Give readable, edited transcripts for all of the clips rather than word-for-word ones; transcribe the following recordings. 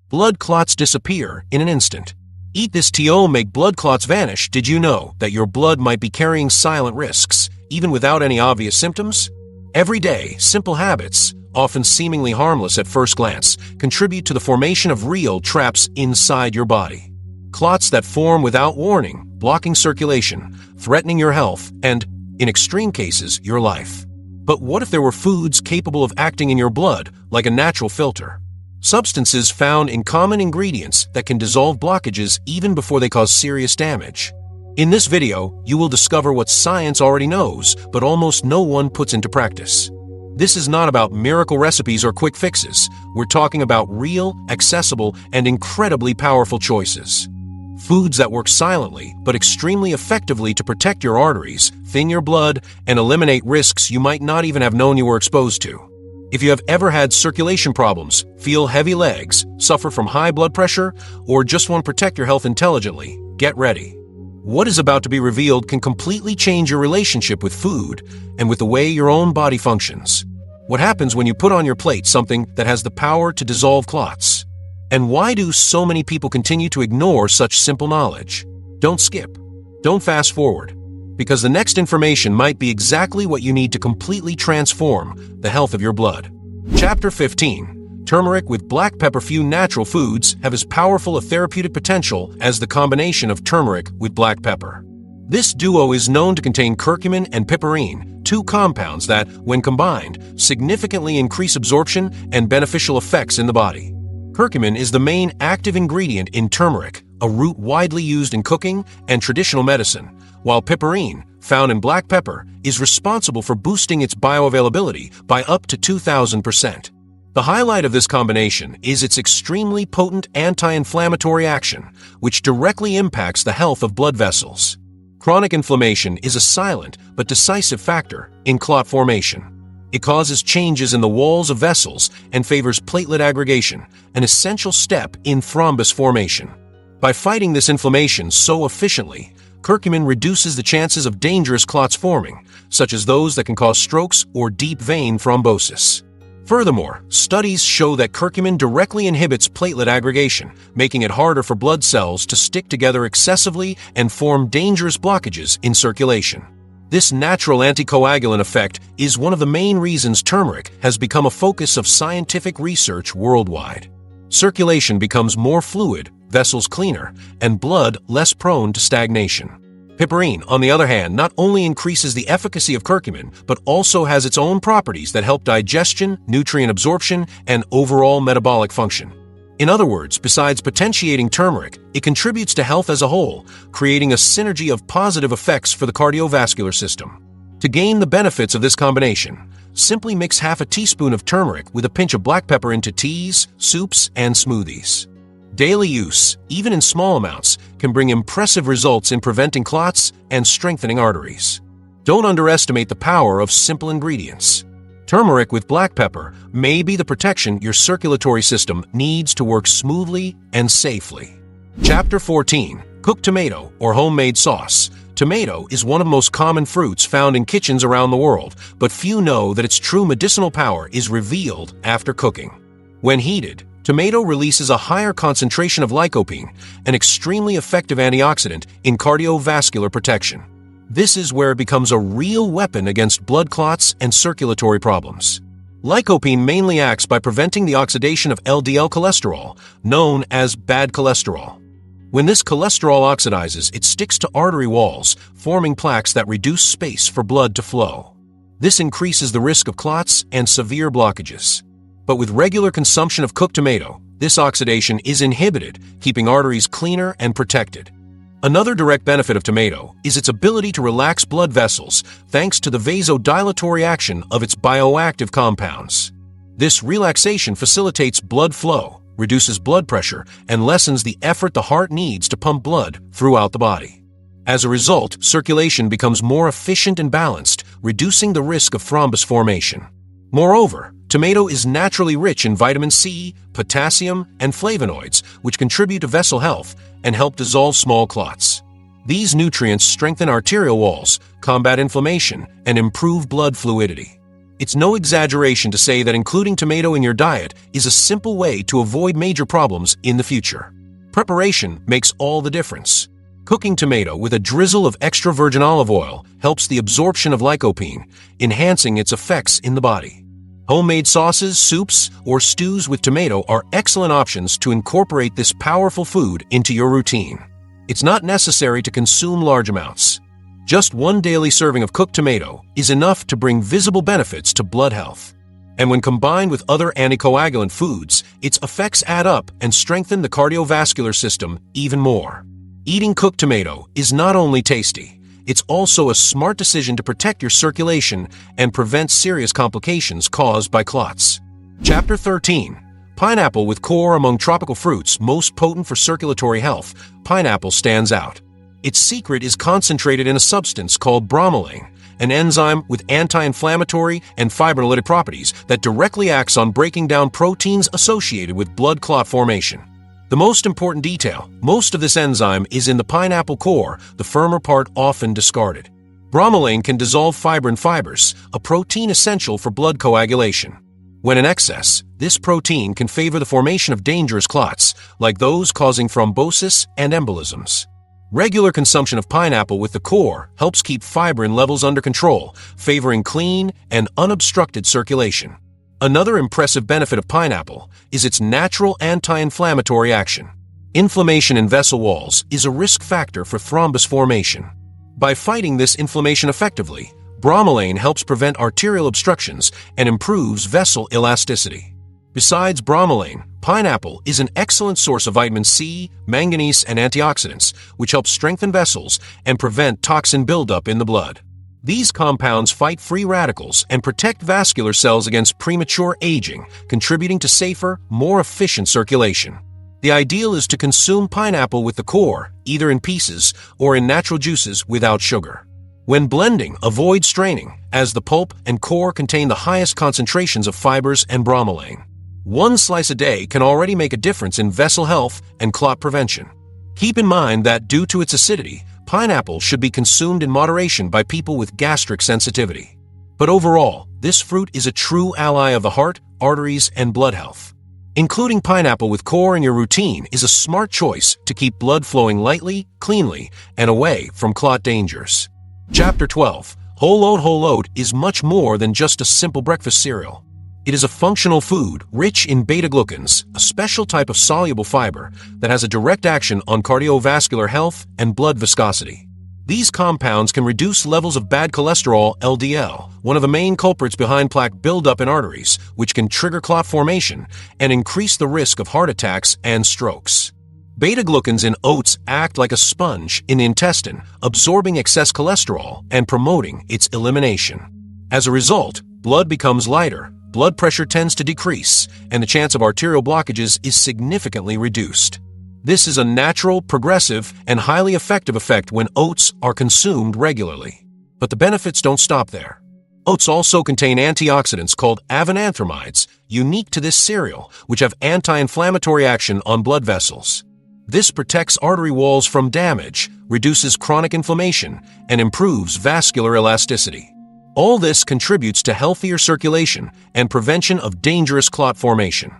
blood clots disappear in an instant. Eat this 𝙃 make blood clots vanish. Did you know that your blood might be carrying silent risks, even without any obvious symptoms? Everyday, simple habits, often seemingly harmless at first glance, contribute to the formation of real traps inside your body. Clots that form without warning, blocking circulation, threatening your health, and, in extreme cases, your life. But what if there were foods capable of acting in your blood like a natural filter? Substances found in common ingredients that can dissolve blockages even before they cause serious damage. In this video, you will discover what science already knows, but almost no one puts into practice. This is not about miracle recipes or quick fixes. We're talking about real, accessible, and incredibly powerful choices. Foods that work silently, but extremely effectively to protect your arteries, thin your blood, and eliminate risks you might not even have known you were exposed to. If you have ever had circulation problems, feel heavy legs, suffer from high blood pressure, or just want to protect your health intelligently, get ready. What is about to be revealed can completely change your relationship with food and with the way your own body functions. What happens when you put on your plate something that has the power to dissolve clots? And why do so many people continue to ignore such simple knowledge? Don't skip. Don't fast forward. Because the next information might be exactly what you need to completely transform the health of your blood. Chapter 15. Turmeric with black pepper. Few natural foods have as powerful a therapeutic potential as the combination of turmeric with black pepper. This duo is known to contain curcumin and piperine, two compounds that, when combined, significantly increase absorption and beneficial effects in the body. Curcumin is the main active ingredient in turmeric, a root widely used in cooking and traditional medicine, while piperine, found in black pepper, is responsible for boosting its bioavailability by up to 2,000%. The highlight of this combination is its extremely potent anti-inflammatory action, which directly impacts the health of blood vessels. Chronic inflammation is a silent but decisive factor in clot formation. It causes changes in the walls of vessels and favors platelet aggregation, an essential step in thrombus formation. By fighting this inflammation so efficiently, curcumin reduces the chances of dangerous clots forming, such as those that can cause strokes or deep vein thrombosis. Furthermore, studies show that curcumin directly inhibits platelet aggregation, making it harder for blood cells to stick together excessively and form dangerous blockages in circulation. This natural anticoagulant effect is one of the main reasons turmeric has become a focus of scientific research worldwide. Circulation becomes more fluid, vessels cleaner, and blood less prone to stagnation. Piperine, on the other hand, not only increases the efficacy of curcumin, but also has its own properties that help digestion, nutrient absorption, and overall metabolic function. In other words, besides potentiating turmeric, it contributes to health as a whole, creating a synergy of positive effects for the cardiovascular system. To gain the benefits of this combination, simply mix half a teaspoon of turmeric with a pinch of black pepper into teas, soups, and smoothies. Daily use, even in small amounts, can bring impressive results in preventing clots and strengthening arteries. Don't underestimate the power of simple ingredients. Turmeric with black pepper may be the protection your circulatory system needs to work smoothly and safely. Chapter 14. Cooked tomato or homemade sauce. Tomato is one of the most common fruits found in kitchens around the world, but few know that its true medicinal power is revealed after cooking. When heated, tomato releases a higher concentration of lycopene, an extremely effective antioxidant in cardiovascular protection. This is where it becomes a real weapon against blood clots and circulatory problems. Lycopene mainly acts by preventing the oxidation of LDL cholesterol, known as bad cholesterol. When this cholesterol oxidizes, it sticks to artery walls, forming plaques that reduce space for blood to flow. This increases the risk of clots and severe blockages. But with regular consumption of cooked tomato, this oxidation is inhibited, keeping arteries cleaner and protected. Another direct benefit of tomato is its ability to relax blood vessels thanks to the vasodilatory action of its bioactive compounds. This relaxation facilitates blood flow, reduces blood pressure, and lessens the effort the heart needs to pump blood throughout the body. As a result, circulation becomes more efficient and balanced, reducing the risk of thrombus formation. Moreover, tomato is naturally rich in vitamin C, potassium, and flavonoids, which contribute to vessel health and help dissolve small clots. These nutrients strengthen arterial walls, combat inflammation, and improve blood fluidity. It's no exaggeration to say that including tomato in your diet is a simple way to avoid major problems in the future. Preparation makes all the difference. Cooking tomato with a drizzle of extra virgin olive oil helps the absorption of lycopene, enhancing its effects in the body. Homemade sauces, soups, or stews with tomato are excellent options to incorporate this powerful food into your routine. It's not necessary to consume large amounts. Just one daily serving of cooked tomato is enough to bring visible benefits to blood health. And when combined with other anticoagulant foods, its effects add up and strengthen the cardiovascular system even more. Eating cooked tomato is not only tasty, it's also a smart decision to protect your circulation and prevent serious complications caused by clots. Chapter 13. Pineapple with core. Among tropical fruits most potent for circulatory health, pineapple stands out. Its secret is concentrated in a substance called bromelain, an enzyme with anti-inflammatory and fibrinolytic properties that directly acts on breaking down proteins associated with blood clot formation. The most important detail, most of this enzyme is in the pineapple core, the firmer part often discarded. Bromelain can dissolve fibrin fibers, a protein essential for blood coagulation. When in excess, this protein can favor the formation of dangerous clots, like those causing thrombosis and embolisms. Regular consumption of pineapple with the core helps keep fibrin levels under control, favoring clean and unobstructed circulation. Another impressive benefit of pineapple is its natural anti-inflammatory action. Inflammation in vessel walls is a risk factor for thrombus formation. By fighting this inflammation effectively, bromelain helps prevent arterial obstructions and improves vessel elasticity. Besides bromelain, pineapple is an excellent source of vitamin C, manganese, and antioxidants, which help strengthen vessels and prevent toxin buildup in the blood. These compounds fight free radicals and protect vascular cells against premature aging, contributing to safer, more efficient circulation. The ideal is to consume pineapple with the core, either in pieces or in natural juices without sugar. When blending, avoid straining, as the pulp and core contain the highest concentrations of fibers and bromelain. One slice a day can already make a difference in vessel health and clot prevention. Keep in mind that due to its acidity, pineapple should be consumed in moderation by people with gastric sensitivity. But overall, this fruit is a true ally of the heart, arteries, and blood health. Including pineapple with core in your routine is a smart choice to keep blood flowing lightly, cleanly, and away from clot dangers. Chapter 12. Whole oat is much more than just a simple breakfast cereal. It is a functional food rich in beta-glucans, a special type of soluble fiber that has a direct action on cardiovascular health and blood viscosity. These compounds can reduce levels of bad cholesterol, LDL, one of the main culprits behind plaque buildup in arteries, which can trigger clot formation and increase the risk of heart attacks and strokes. Beta-glucans in oats act like a sponge in the intestine, absorbing excess cholesterol and promoting its elimination. As a result, blood becomes lighter, blood pressure tends to decrease, and the chance of arterial blockages is significantly reduced. This is a natural, progressive, and highly effective effect when oats are consumed regularly. But the benefits don't stop there. Oats also contain antioxidants called avenanthramides, unique to this cereal, which have anti-inflammatory action on blood vessels. This protects artery walls from damage, reduces chronic inflammation, and improves vascular elasticity. All this contributes to healthier circulation and prevention of dangerous clot formation.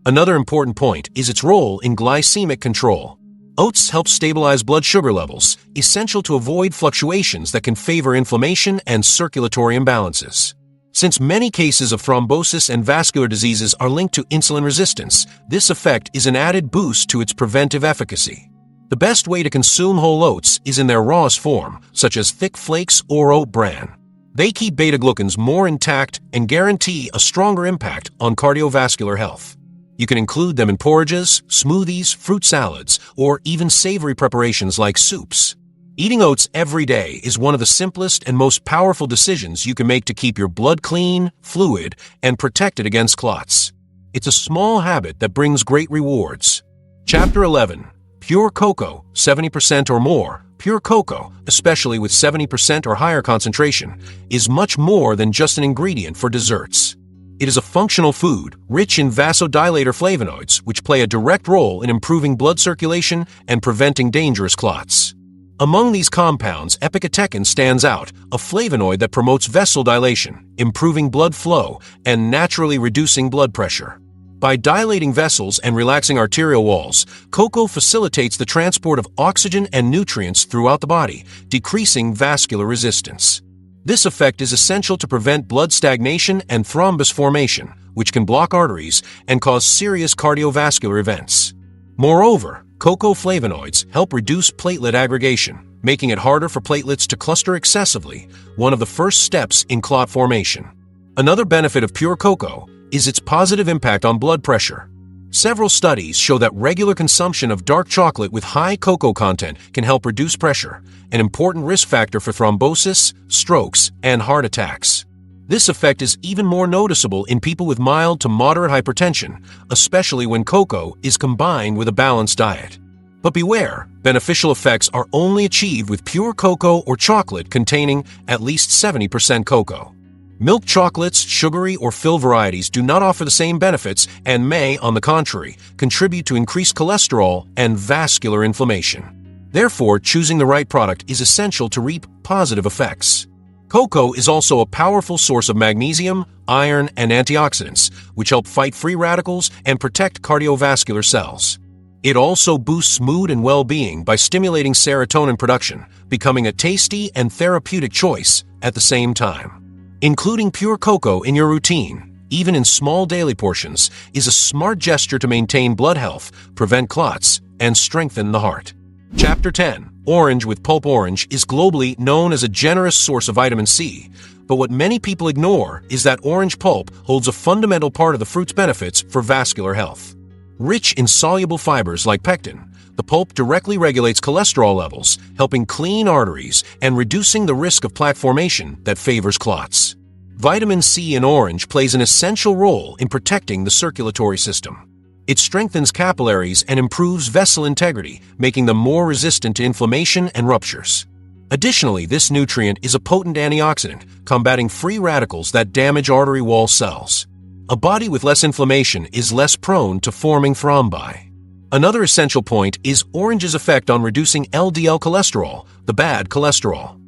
Another important point is its role in glycemic control. Oats help stabilize blood sugar levels, essential to avoid fluctuations that can favor inflammation and circulatory imbalances. Since many cases of thrombosis and vascular diseases are linked to insulin resistance, this effect is an added boost to its preventive efficacy. The best way to consume whole oats is in their rawest form, such as thick flakes or oat bran. They keep beta-glucans more intact and guarantee a stronger impact on cardiovascular health. You can include them in porridges, smoothies, fruit salads, or even savory preparations like soups. Eating oats every day is one of the simplest and most powerful decisions you can make to keep your blood clean, fluid, and protected against clots. It's a small habit that brings great rewards. Chapter 11. Pure cocoa, 70% or more. Pure cocoa, especially with 70% or higher concentration, is much more than just an ingredient for desserts. It is a functional food, rich in vasodilator flavonoids, which play a direct role in improving blood circulation and preventing dangerous clots. Among these compounds, 𝙿𝙤𝙤𝙡 stands out, a flavonoid that promotes vessel dilation, improving blood flow, and naturally reducing blood pressure. By dilating vessels and relaxing arterial walls, cocoa facilitates the transport of oxygen and nutrients throughout the body, decreasing vascular resistance. This effect is essential to prevent blood stagnation and thrombus formation, which can block arteries and cause serious cardiovascular events. Moreover, cocoa flavonoids help reduce platelet aggregation, making it harder for platelets to cluster excessively, one of the first steps in clot formation. Another benefit of pure cocoa is its positive impact on blood pressure. Several studies show that regular consumption of dark chocolate with high cocoa content can help reduce pressure, an important risk factor for thrombosis, strokes, and heart attacks. This effect is even more noticeable in people with mild to moderate hypertension, especially when cocoa is combined with a balanced diet. But beware, beneficial effects are only achieved with pure cocoa or chocolate containing at least 70% cocoa. Milk chocolates, sugary or fill varieties do not offer the same benefits and may, on the contrary, contribute to increased cholesterol and vascular inflammation. Therefore, choosing the right product is essential to reap positive effects. Cocoa is also a powerful source of magnesium, iron, and antioxidants, which help fight free radicals and protect cardiovascular cells. It also boosts mood and well-being by stimulating serotonin production, becoming a tasty and therapeutic choice at the same time. Including pure cocoa in your routine, even in small daily portions, is a smart gesture to maintain blood health, prevent clots, and strengthen the heart. Chapter 10. Orange with pulp. Orange is globally known as a generous source of vitamin C, but what many people ignore is that orange pulp holds a fundamental part of the fruit's benefits for vascular health. Rich in soluble fibers like pectin, the pulp directly regulates cholesterol levels, helping clean arteries and reducing the risk of plaque formation that favors clots. Vitamin C in orange plays an essential role in protecting the circulatory system. It strengthens capillaries and improves vessel integrity, making them more resistant to inflammation and ruptures. Additionally, this nutrient is a potent antioxidant, combating free radicals that damage artery wall cells. A body with less inflammation is less prone to forming thrombi. Another essential point is orange's effect on reducing LDL cholesterol, the bad cholesterol.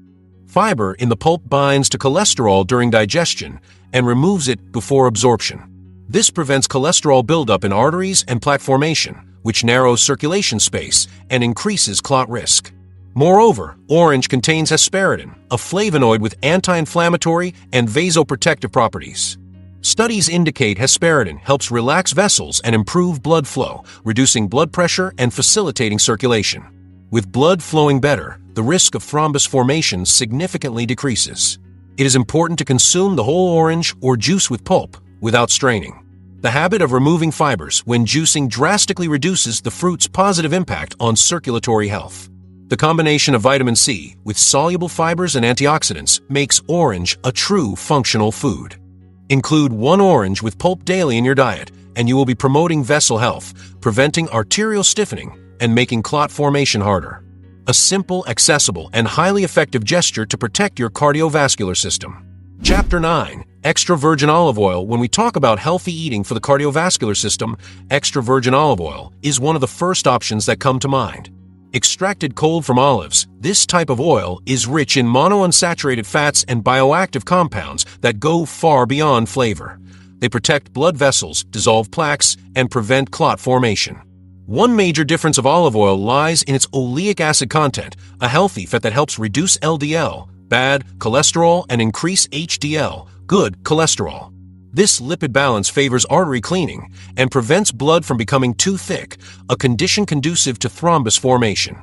Fiber in the pulp binds to cholesterol during digestion and removes it before absorption. This prevents cholesterol buildup in arteries and plaque formation, which narrows circulation space and increases clot risk. Moreover, orange contains hesperidin, a flavonoid with anti-inflammatory and vasoprotective properties. Studies indicate hesperidin helps relax vessels and improve blood flow, reducing blood pressure and facilitating circulation. With blood flowing better, the risk of thrombus formation significantly decreases. It is important to consume the whole orange or juice with pulp without straining. The habit of removing fibers when juicing drastically reduces the fruit's positive impact on circulatory health. The combination of vitamin C with soluble fibers and antioxidants makes orange a true functional food. Include one orange with pulp daily in your diet, and you will be promoting vessel health, preventing arterial stiffening, and making clot formation harder. A simple, accessible, and highly effective gesture to protect your cardiovascular system. Chapter 9. Extra virgin olive oil. When we talk about healthy eating for the cardiovascular system, extra virgin olive oil is one of the first options that come to mind. Extracted cold from olives, this type of oil is rich in monounsaturated fats and bioactive compounds that go far beyond flavor. They protect blood vessels, dissolve plaques, and prevent clot formation. One major difference of olive oil lies in its oleic acid content, a healthy fat that helps reduce LDL, bad cholesterol, and increase HDL, good cholesterol. This lipid balance favors artery cleaning and prevents blood from becoming too thick, a condition conducive to thrombus formation.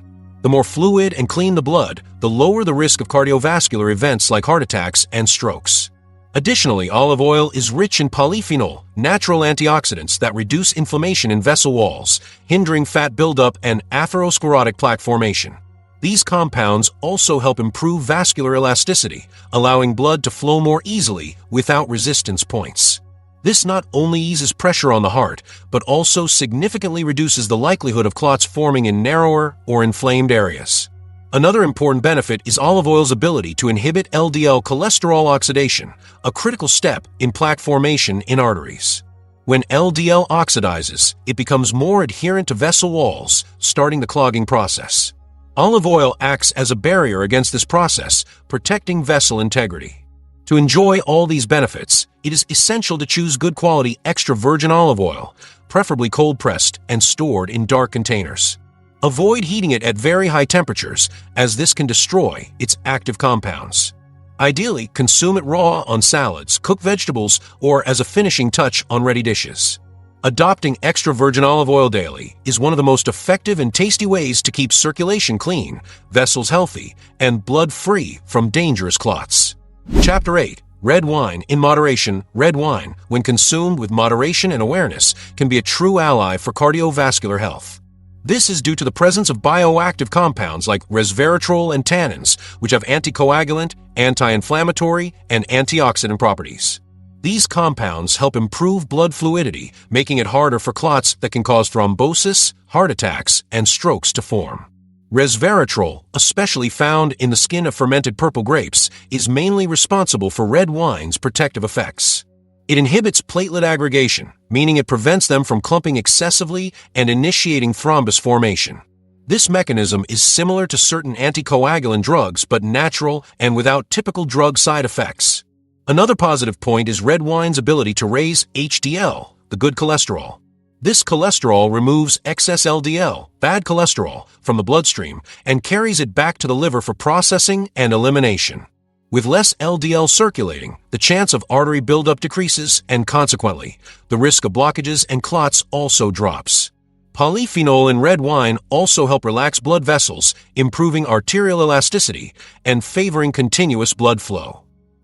The more fluid and clean the blood, the lower the risk of cardiovascular events like heart attacks and strokes. Additionally, olive oil is rich in polyphenol, natural antioxidants that reduce inflammation in vessel walls, hindering fat buildup and atherosclerotic plaque formation. These compounds also help improve vascular elasticity, allowing blood to flow more easily without resistance points. This not only eases pressure on the heart, but also significantly reduces the likelihood of clots forming in narrower or inflamed areas. Another important benefit is olive oil's ability to inhibit LDL cholesterol oxidation, a critical step in plaque formation in arteries. When LDL oxidizes, it becomes more adherent to vessel walls, starting the clogging process. Olive oil acts as a barrier against this process, protecting vessel integrity. To enjoy all these benefits, it is essential to choose good quality extra virgin olive oil, preferably cold-pressed and stored in dark containers. Avoid heating it at very high temperatures, as this can destroy its active compounds. Ideally, consume it raw on salads, cooked vegetables, or as a finishing touch on ready dishes. Adopting extra virgin olive oil daily is one of the most effective and tasty ways to keep circulation clean, vessels healthy, and blood free from dangerous clots. Chapter 8. Red wine in moderation. Red wine, when consumed with moderation and awareness, can be a true ally for cardiovascular health. This is due to the presence of bioactive compounds like resveratrol and tannins, which have anticoagulant, anti-inflammatory, and antioxidant properties. These compounds help improve blood fluidity, making it harder for clots that can cause thrombosis, heart attacks, and strokes to form. Resveratrol, especially found in the skin of fermented purple grapes, is mainly responsible for red wine's protective effects. It inhibits platelet aggregation, meaning it prevents them from clumping excessively and initiating thrombus formation. This mechanism is similar to certain anticoagulant drugs but natural and without typical drug side effects. Another positive point is red wine's ability to raise HDL, the good cholesterol. This cholesterol removes excess LDL, bad cholesterol, from the bloodstream and carries it back to the liver for processing and elimination. With less LDL circulating, the chance of artery buildup decreases and consequently, the risk of blockages and clots also drops. Polyphenol in red wine also help relax blood vessels, improving arterial elasticity and favoring continuous blood flow.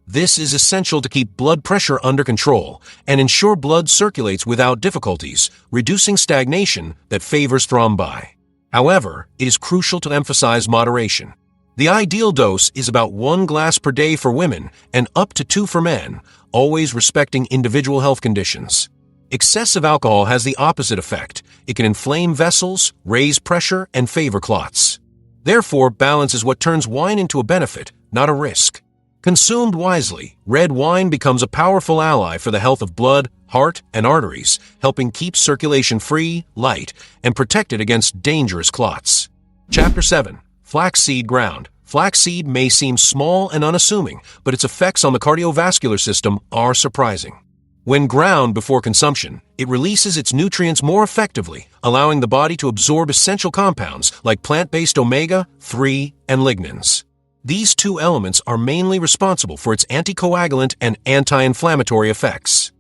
This is essential to keep blood pressure under control and ensure blood circulates without difficulties, reducing stagnation that favors thrombi. However, it is crucial to emphasize moderation. The ideal dose is about 1 glass per day for women and up to 2 for men, always respecting individual health conditions. Excessive alcohol has the opposite effect. It can inflame vessels, raise pressure, and favor clots. Therefore, balance is what turns wine into a benefit, not a risk. Consumed wisely, red wine becomes a powerful ally for the health of blood, heart, and arteries, helping keep circulation free, light, and protected against dangerous clots. Chapter 7. Flaxseed ground. Flaxseed may seem small and unassuming, but its effects on the cardiovascular system are surprising. When ground before consumption, it releases its nutrients more effectively, allowing the body to absorb essential compounds like plant-based omega-3 and lignans. These two elements are mainly responsible for its anticoagulant and anti-inflammatory effects.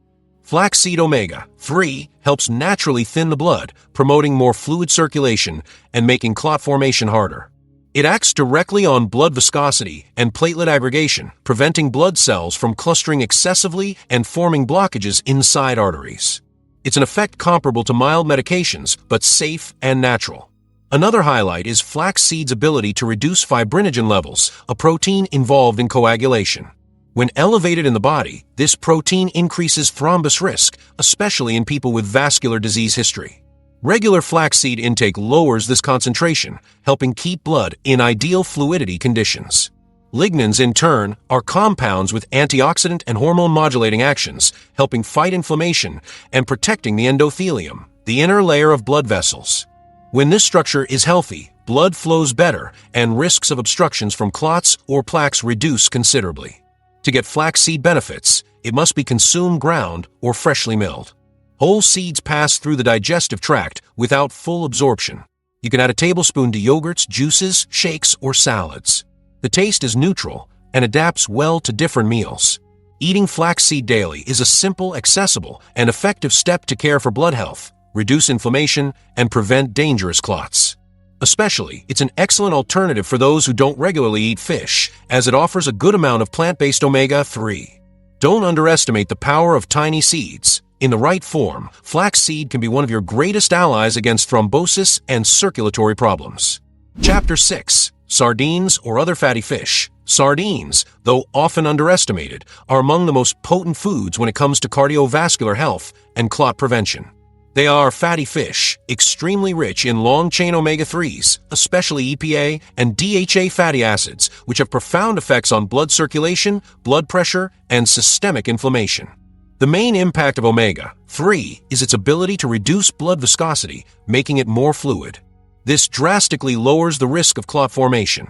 Flaxseed omega-3 helps naturally thin the blood, promoting more fluid circulation and making clot formation harder. It acts directly on blood viscosity and platelet aggregation, preventing blood cells from clustering excessively and forming blockages inside arteries. It's an effect comparable to mild medications, but safe and natural. Another highlight is flaxseed's ability to reduce fibrinogen levels, a protein involved in coagulation. When elevated in the body, this protein increases thrombus risk, especially in people with vascular disease history. Regular flaxseed intake lowers this concentration, helping keep blood in ideal fluidity conditions. Lignans, in turn, are compounds with antioxidant and hormone-modulating actions, helping fight inflammation and protecting the endothelium, the inner layer of blood vessels. When this structure is healthy, blood flows better and risks of obstructions from clots or plaques reduce considerably. To get flaxseed benefits, it must be consumed ground or freshly milled. Whole seeds pass through the digestive tract without full absorption. You can add a tablespoon to yogurts, juices, shakes, or salads. The taste is neutral and adapts well to different meals. Eating flaxseed daily is a simple, accessible, and effective step to care for blood health, reduce inflammation, and prevent dangerous clots. Especially, it's an excellent alternative for those who don't regularly eat fish, as it offers a good amount of plant-based omega-3. Don't underestimate the power of tiny seeds. In the right form, flaxseed can be one of your greatest allies against thrombosis and circulatory problems. Chapter 6. Sardines or other fatty fish. Sardines, though often underestimated, are among the most potent foods when it comes to cardiovascular health and clot prevention. They are fatty fish, extremely rich in long-chain omega-3s, especially EPA and DHA fatty acids, which have profound effects on blood circulation, blood pressure, and systemic inflammation. The main impact of omega-3 is its ability to reduce blood viscosity, making it more fluid. This drastically lowers the risk of clot formation.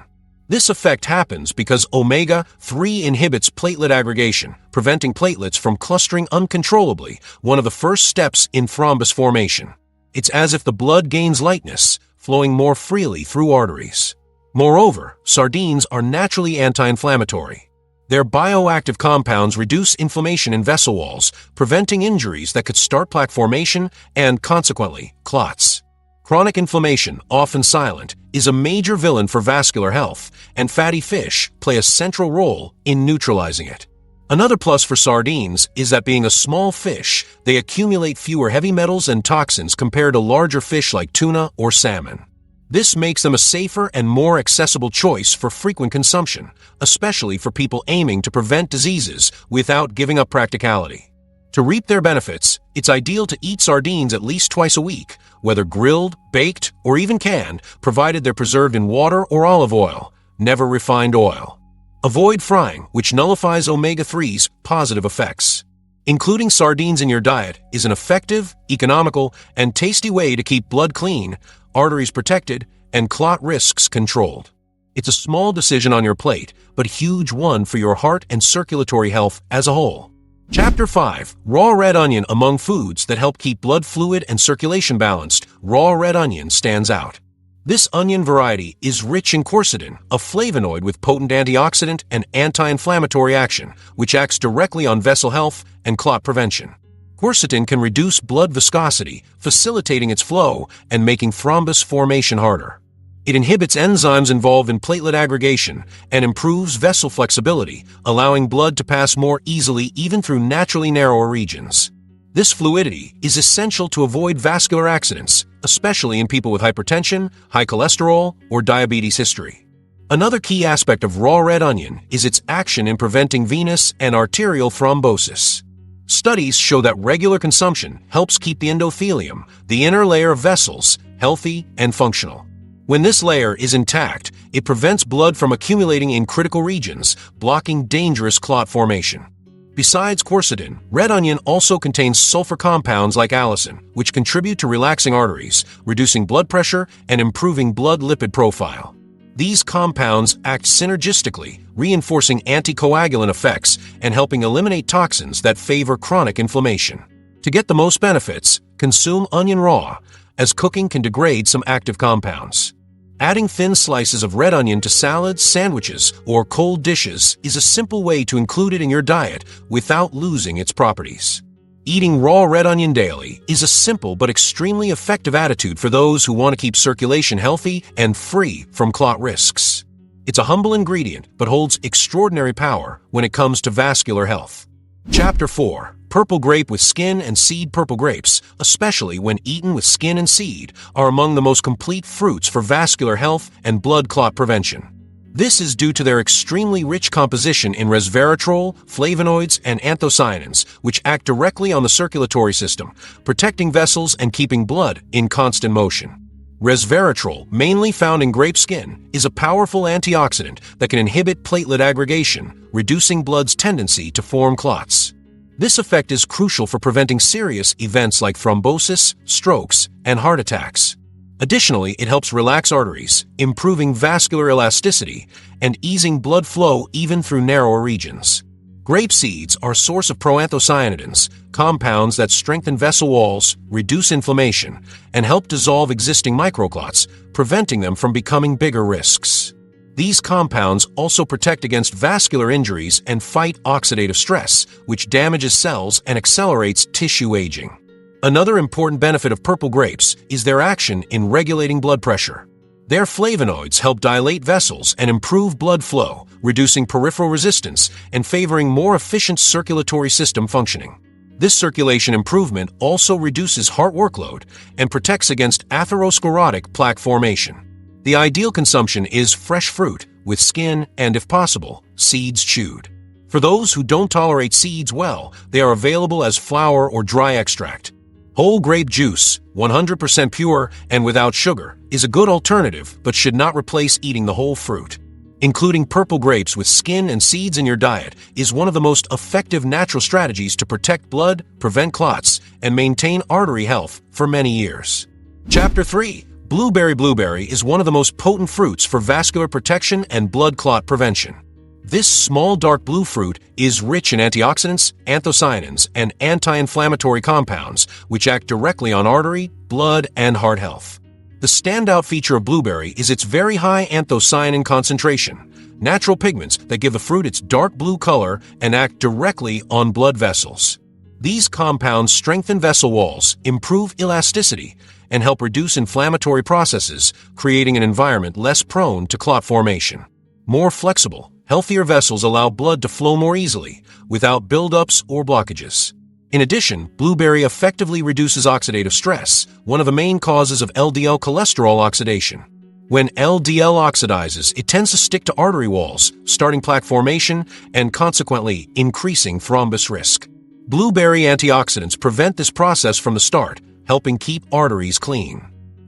This effect happens because omega-3 inhibits platelet aggregation, preventing platelets from clustering uncontrollably, one of the first steps in thrombus formation. It's as if the blood gains lightness, flowing more freely through arteries. Moreover, sardines are naturally anti-inflammatory. Their bioactive compounds reduce inflammation in vessel walls, preventing injuries that could start plaque formation and, consequently, clots. Chronic inflammation, often silent, is a major villain for vascular health, and fatty fish play a central role in neutralizing it. Another plus for sardines is that being a small fish, they accumulate fewer heavy metals and toxins compared to larger fish like tuna or salmon. This makes them a safer and more accessible choice for frequent consumption, especially for people aiming to prevent diseases without giving up practicality. To reap their benefits, it's ideal to eat sardines at least twice a week, whether grilled, baked, or even canned, provided they're preserved in water or olive oil, never refined oil. Avoid frying, which nullifies omega-3's positive effects. Including sardines in your diet is an effective, economical, and tasty way to keep blood clean, arteries protected, and clot risks controlled. It's a small decision on your plate, but a huge one for your heart and circulatory health as a whole. Chapter 5. Raw red onion. Among foods that help keep blood fluid and circulation balanced, raw red onion stands out. This onion variety is rich in quercetin, a flavonoid with potent antioxidant and anti-inflammatory action, which acts directly on vessel health and clot prevention. Quercetin can reduce blood viscosity, facilitating its flow and making thrombus formation harder. It inhibits enzymes involved in platelet aggregation and improves vessel flexibility, allowing blood to pass more easily even through naturally narrower regions. This fluidity is essential to avoid vascular accidents, especially in people with hypertension, high cholesterol, or diabetes history. Another key aspect of raw red onion is its action in preventing venous and arterial thrombosis. Studies show that regular consumption helps keep the endothelium, the inner layer of vessels, healthy and functional. When this layer is intact, it prevents blood from accumulating in critical regions, blocking dangerous clot formation. Besides quercetin, red onion also contains sulfur compounds like allicin, which contribute to relaxing arteries, reducing blood pressure, and improving blood lipid profile. These compounds act synergistically, reinforcing anticoagulant effects and helping eliminate toxins that favor chronic inflammation. To get the most benefits, consume onion raw, as cooking can degrade some active compounds. Adding thin slices of red onion to salads, sandwiches, or cold dishes is a simple way to include it in your diet without losing its properties. Eating raw red onion daily is a simple but extremely effective attitude for those who want to keep circulation healthy and free from clot risks. It's a humble ingredient but holds extraordinary power when it comes to vascular health. Chapter 4. Purple grape with skin and seed. Purple grapes, especially when eaten with skin and seed, are among the most complete fruits for vascular health and blood clot prevention. This is due to their extremely rich composition in resveratrol, flavonoids, and anthocyanins, which act directly on the circulatory system, protecting vessels and keeping blood in constant motion. Resveratrol, mainly found in grape skin, is a powerful antioxidant that can inhibit platelet aggregation, reducing blood's tendency to form clots. This effect is crucial for preventing serious events like thrombosis, strokes, and heart attacks. Additionally, it helps relax arteries, improving vascular elasticity, and easing blood flow even through narrower regions. Grape seeds are a source of proanthocyanidins, compounds that strengthen vessel walls, reduce inflammation, and help dissolve existing microclots, preventing them from becoming bigger risks. These compounds also protect against vascular injuries and fight oxidative stress, which damages cells and accelerates tissue aging. Another important benefit of purple grapes is their action in regulating blood pressure. Their flavonoids help dilate vessels and improve blood flow, reducing peripheral resistance and favoring more efficient circulatory system functioning. This circulation improvement also reduces heart workload and protects against atherosclerotic plaque formation. The ideal consumption is fresh fruit, with skin and, if possible, seeds chewed. For those who don't tolerate seeds well, they are available as flour or dry extract. Whole grape juice, 100% pure and without sugar, is a good alternative but should not replace eating the whole fruit. Including purple grapes with skin and seeds in your diet is one of the most effective natural strategies to protect blood, prevent clots, and maintain artery health for many years. Chapter 3. Blueberry is one of the most potent fruits for vascular protection and blood clot prevention. This small dark blue fruit is rich in antioxidants, anthocyanins, and anti-inflammatory compounds, which act directly on artery, blood, and heart health. The standout feature of blueberry is its very high anthocyanin concentration, natural pigments that give the fruit its dark blue color and act directly on blood vessels. These compounds strengthen vessel walls, improve elasticity, and help reduce inflammatory processes, creating an environment less prone to clot formation. More flexible, healthier vessels allow blood to flow more easily, without buildups or blockages. In addition, blueberry effectively reduces oxidative stress, one of the main causes of LDL cholesterol oxidation. When LDL oxidizes, it tends to stick to artery walls, starting plaque formation and consequently increasing thrombus risk. Blueberry antioxidants prevent this process from the start, helping keep arteries clean.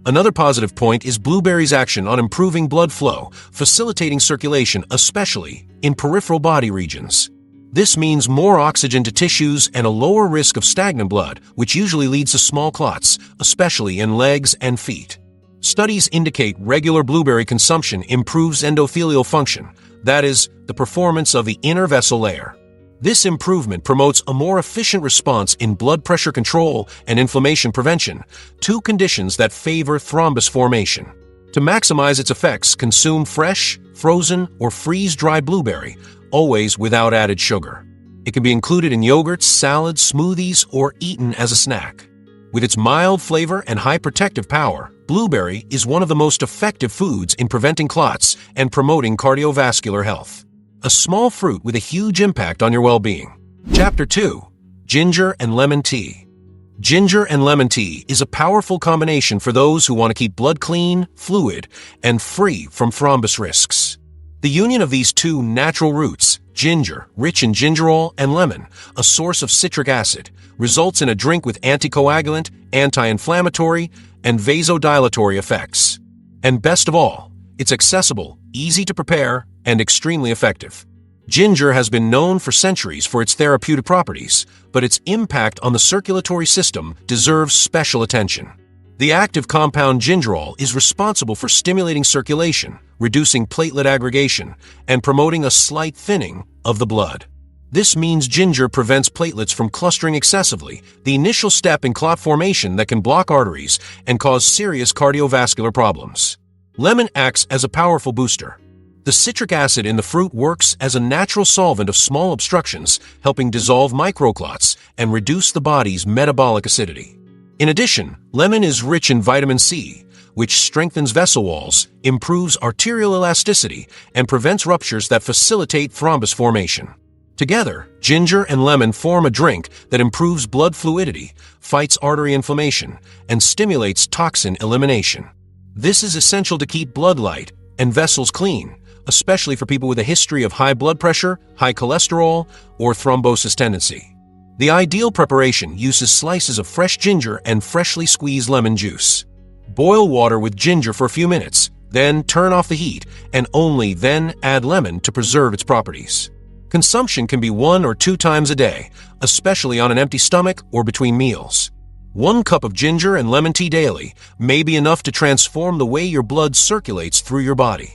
Another positive point is blueberry's action on improving blood flow, facilitating circulation, especially in peripheral body regions. This means more oxygen to tissues and a lower risk of stagnant blood, which usually leads to small clots, especially in legs and feet. Studies indicate regular blueberry consumption improves endothelial function, that is, the performance of the inner vessel layer. This improvement promotes a more efficient response in blood pressure control and inflammation prevention, two conditions that favor thrombus formation. To maximize its effects, consume fresh, frozen, or freeze-dried blueberry, always without added sugar. It can be included in yogurts, salads, smoothies, or eaten as a snack. With its mild flavor and high protective power, blueberry is one of the most effective foods in preventing clots and promoting cardiovascular health. A small fruit with a huge impact on your well-being. Chapter 2. Ginger and Lemon Tea. Ginger and lemon tea is a powerful combination for those who want to keep blood clean, fluid, and free from thrombus risks. The union of these two natural roots, ginger, rich in gingerol, and lemon, a source of citric acid, results in a drink with anticoagulant, anti-inflammatory, and vasodilatory effects. And best of all, it's accessible, easy to prepare, and extremely effective. Ginger has been known for centuries for its therapeutic properties, but its impact on the circulatory system deserves special attention. The active compound gingerol is responsible for stimulating circulation, reducing platelet aggregation, and promoting a slight thinning of the blood. This means ginger prevents platelets from clustering excessively, the initial step in clot formation that can block arteries and cause serious cardiovascular problems. Lemon acts as a powerful booster. The citric acid in the fruit works as a natural solvent of small obstructions, helping dissolve microclots and reduce the body's metabolic acidity. In addition, lemon is rich in vitamin C, which strengthens vessel walls, improves arterial elasticity, and prevents ruptures that facilitate thrombus formation. Together, ginger and lemon form a drink that improves blood fluidity, fights artery inflammation, and stimulates toxin elimination. This is essential to keep blood light and vessels clean, especially for people with a history of high blood pressure, high cholesterol, or thrombosis tendency. The ideal preparation uses slices of fresh ginger and freshly squeezed lemon juice. Boil water with ginger for a few minutes, then turn off the heat, and only then add lemon to preserve its properties. Consumption can be 1 or 2 times a day, especially on an empty stomach or between meals. 1 cup of ginger and lemon tea daily may be enough to transform the way your blood circulates through your body.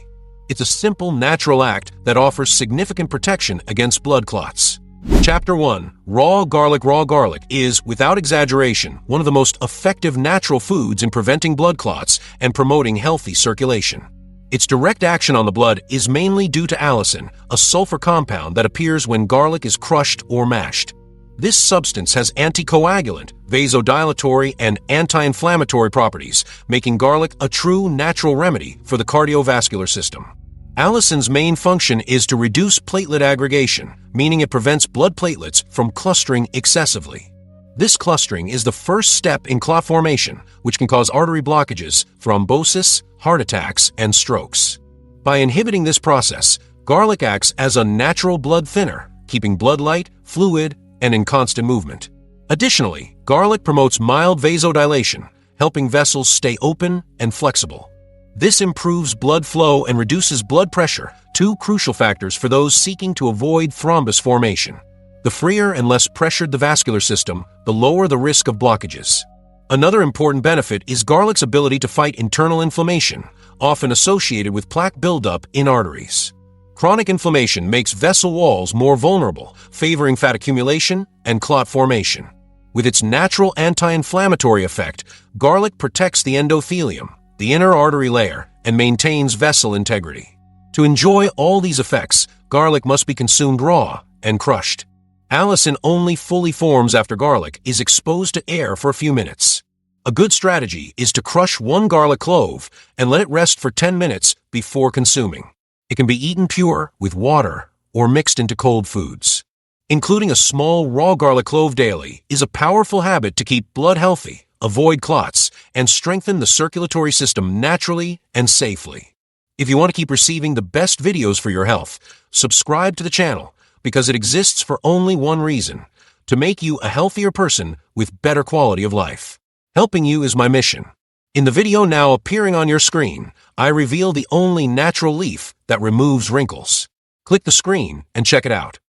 It's a simple, natural act that offers significant protection against blood clots. Chapter 1. Raw garlic. Raw garlic is, without exaggeration, one of the most effective natural foods in preventing blood clots and promoting healthy circulation. Its direct action on the blood is mainly due to allicin, a sulfur compound that appears when garlic is crushed or mashed. This substance has anticoagulant, vasodilatory, and anti-inflammatory properties, making garlic a true natural remedy for the cardiovascular system. Allicin's main function is to reduce platelet aggregation, meaning it prevents blood platelets from clustering excessively. This clustering is the first step in clot formation, which can cause artery blockages, thrombosis, heart attacks, and strokes. By inhibiting this process, garlic acts as a natural blood thinner, keeping blood light, fluid, and in constant movement. Additionally, garlic promotes mild vasodilation, helping vessels stay open and flexible. This improves blood flow and reduces blood pressure, 2 crucial factors for those seeking to avoid thrombus formation. The freer and less pressured the vascular system, the lower the risk of blockages. Another important benefit is garlic's ability to fight internal inflammation, often associated with plaque buildup in arteries. Chronic inflammation makes vessel walls more vulnerable, favoring fat accumulation and clot formation. With its natural anti-inflammatory effect, garlic protects the endothelium, the inner artery layer, and maintains vessel integrity. To enjoy all these effects, garlic must be consumed raw and crushed. Allicin only fully forms after garlic is exposed to air for a few minutes. A good strategy is to crush one garlic clove and let it rest for 10 minutes before consuming. It can be eaten pure with water or mixed into cold foods. Including a small raw garlic clove daily is a powerful habit to keep blood healthy, avoid clots, and strengthen the circulatory system naturally and safely. If you want to keep receiving the best videos for your health, subscribe to the channel because it exists for only one reason: to make you a healthier person with better quality of life. Helping you is my mission. In the video now appearing on your screen, I reveal the only natural leaf that removes wrinkles. Click the screen and check it out.